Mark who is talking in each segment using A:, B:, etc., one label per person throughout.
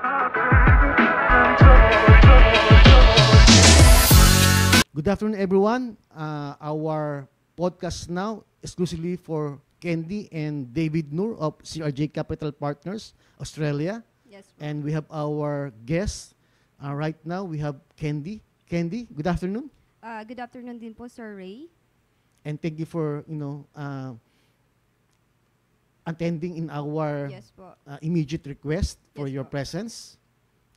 A: Good afternoon, everyone. Our podcast now exclusively for Candy and David Noor of CRJ Capital Partners, Australia.
B: Yes po.
A: And we have our guest. Right now, we have Candy. Candy, good afternoon.
B: Good afternoon din po, Sir Ray.
A: And thank you for, attending in our
B: Yes po.
A: immediate request for
B: Yes
A: your
B: po.
A: presence.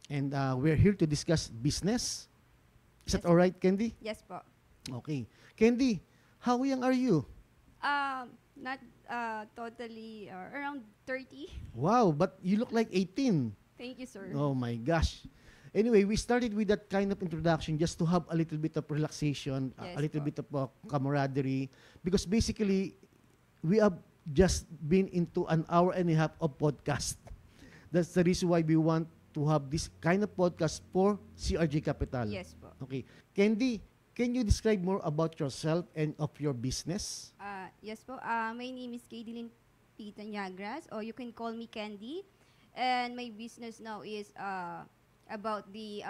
A: And we're here to discuss business. Is
B: Yes
A: that all right, Candy?
B: Yes po.
A: Okay. Candy, how young are you?
B: Not totally around 30.
A: Wow, but you look like 18.
B: Thank you, sir.
A: Oh my gosh. Anyway, we started with that kind of introduction just to have a little bit of relaxation,
B: Yes
A: a little
B: po.
A: bit of camaraderie. Because basically, we have just been into an hour and a half of podcast. That's the reason why we want to have this kind of podcast for CRG Capital.
B: Yes po.
A: Okay. Candy, can you describe more about yourself and of your business?
B: Yes po. My name is Kaydilyn Pita Nyagras, or you can call me Candy. And my business now is about the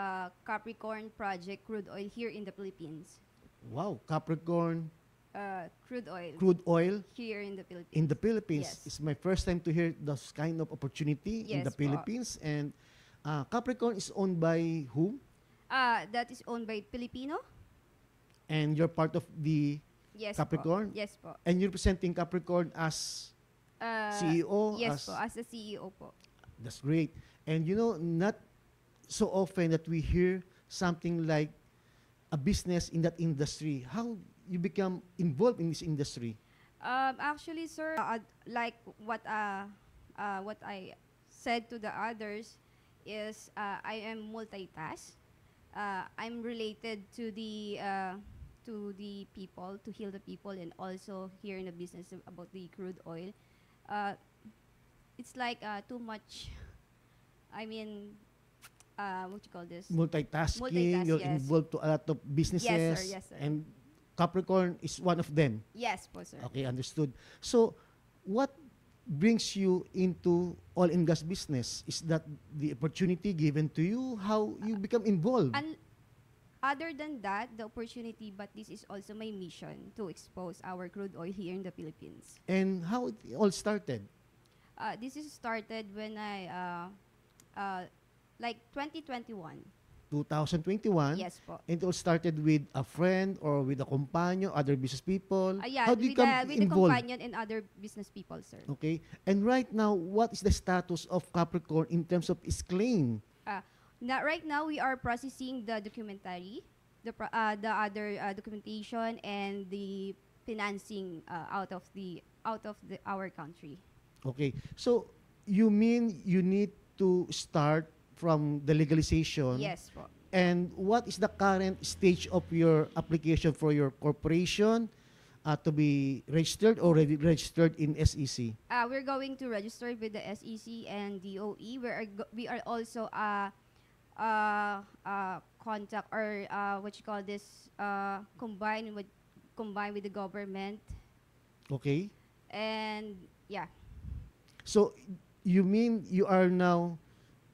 B: Capricorn Project crude oil here in the Philippines.
A: Wow, Capricorn
B: Crude oil
A: crude oil
B: here in the Philippines.
A: in the Philippines.
B: Yes.
A: It's my first time to hear this kind of opportunity in the
B: Yes po.
A: Philippines. And Capricorn is owned by whom?
B: That is owned by Filipino.
A: And you're part of the
B: Yes
A: Capricorn?
B: po. Yes po.
A: and you're representing Capricorn as CEO.
B: Yes
A: as,
B: po, as a CEO po.
A: That's great. And not so often that we hear something like a business in that industry. How you become involved in this industry?
B: Actually, sir, like what I said to the others is I am multitask. I'm related to the people, to heal the people, and also here in the business about the crude oil. It's like too much. I mean, what you call this?
A: Multitasking,
B: Multitask,
A: you're
B: yes.
A: involved to a lot of businesses.
B: Yes, sir.
A: And Capricorn is one of them.
B: Yes, po, sir.
A: Okay, understood. So, what brings you into oil and gas business? Is that the opportunity given to you? How you become involved?
B: And other than that, the opportunity, but this is also my mission to expose our crude oil here in the Philippines.
A: And how it all started?
B: This is started when I, like 2021.
A: 2021?
B: Yes po.
A: And it all started with a friend or with a companion, other business people?
B: Yeah,
A: How do you
B: with,
A: come
B: with the
A: involved?
B: companion and other business people, sir.
A: Okay. And right now, what is the status of Capricorn in terms of its claim?
B: Right now, we are processing the documentary, the other documentation, and the financing out of our country.
A: Okay. So, you mean you need to start from the legalization?
B: Yes po.
A: And what is the current stage of your application for your corporation to be registered or already registered in SEC?
B: We're going to register with the SEC and DOE. We are also contact or what you call this combined with the government,
A: Okay.
B: and yeah.
A: So, you mean you are now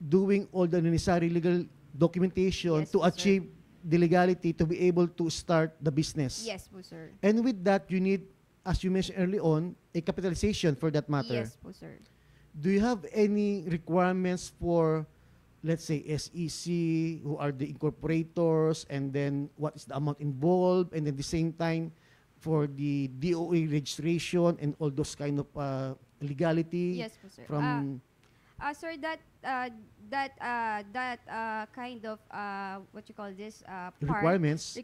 A: doing all the necessary legal documentation
B: Yes,
A: to
B: po, sir.
A: achieve the legality to be able to start the business?
B: Yes po, sir.
A: And with that, you need, as you mentioned early on, a capitalization for that matter.
B: Yes po, sir.
A: Do you have any requirements for, let's say, SEC, who are the incorporators, and then what is the amount involved, and then the same time for the DOE registration and all those kind of legality
B: Yes po, sir.
A: from
B: Sir, that kind of what you call this requirements.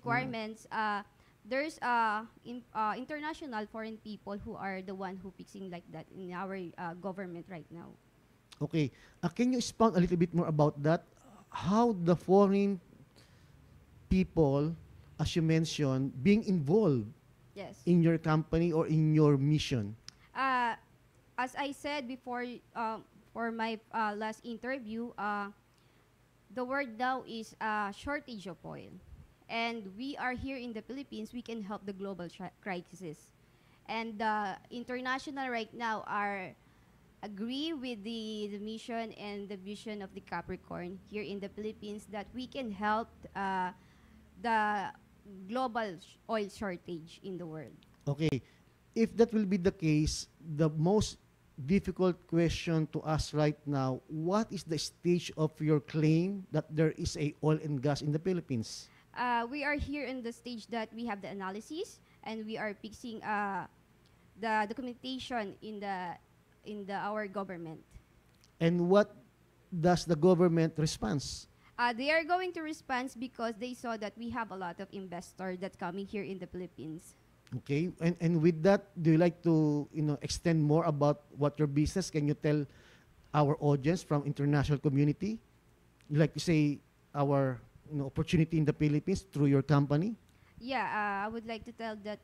B: There's international foreign people who are the one who fixing like that in our government right now.
A: Okay. Can you expound a little bit more about that? How the foreign people, as you mentioned, being involved
B: Yes.
A: in your company or in your mission?
B: As I said before, for my last interview, the word now is shortage of oil. And we are here in the Philippines, we can help the global crisis. And international right now are agree with the mission and the vision of the Capricorn here in the Philippines that we can help the global oil shortage in the world.
A: Okay. If that will be the case, the most difficult question to ask right now, what is the stage of your claim that there is a oil and gas in the Philippines?
B: We are here in the stage that we have the analysis and we are fixing the documentation in the our government.
A: And what does the government response?
B: They are going to respond because they saw that we have a lot of investors that coming here in the Philippines.
A: Okay, and with that, do you like to extend more about what your business? Can you tell our audience from international community? You like to say our opportunity in the Philippines through your company?
B: Yeah, I would like to tell that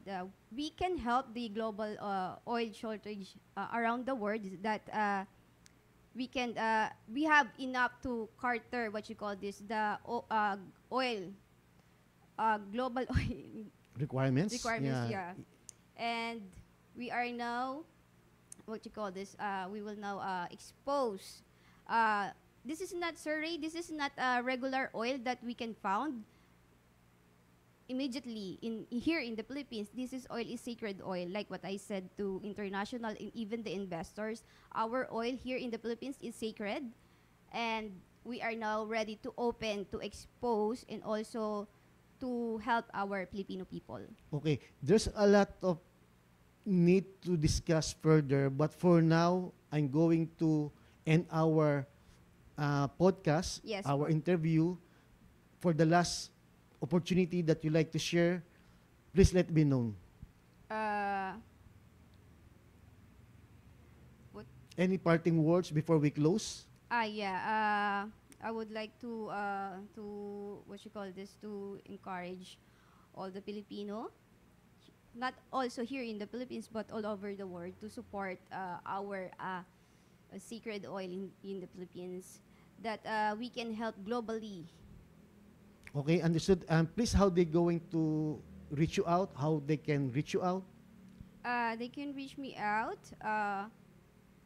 B: we can help the global oil shortage around the world. That we have enough to cater what you call this oil global oil
A: Requirements?
B: requirements. Yeah. And we are now what you call this. We will now expose. This is not surrey. This is not a regular oil that we can found immediately in here in the Philippines. This is oil is sacred oil, like what I said to international and even the investors. Our oil here in the Philippines is sacred, and we are now ready to open to expose and also to help our Filipino people.
A: Okay, there's a lot of need to discuss further, but for now, I'm going to end our podcast,
B: Yes,
A: our
B: po.
A: interview. For the last opportunity that you like to share, please let me know.
B: Uh,
A: Any parting words before we close?
B: yeah. I would like to what you call this to encourage all the Filipino, not also here in the Philippines but all over the world to support our sacred oil in the Philippines that we can help globally.
A: Okay, understood. Please, how they going to reach you out? How they can reach you out?
B: They can reach me out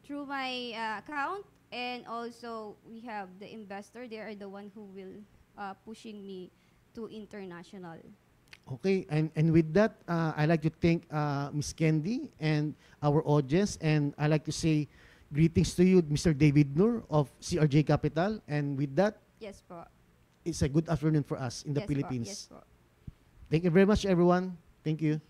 B: through my account, and also we have the investor. They are the one who will pushing me to international.
A: Okay, and with that, I like to thank Miss Candy and our audience, and I like to say greetings to you, Mr. David Nur of CRJ Capital. And with that,
B: Yes po.
A: it's a good afternoon for us in the
B: Yes po.
A: Philippines.
B: Yes po.
A: Thank you very much, everyone. Thank you.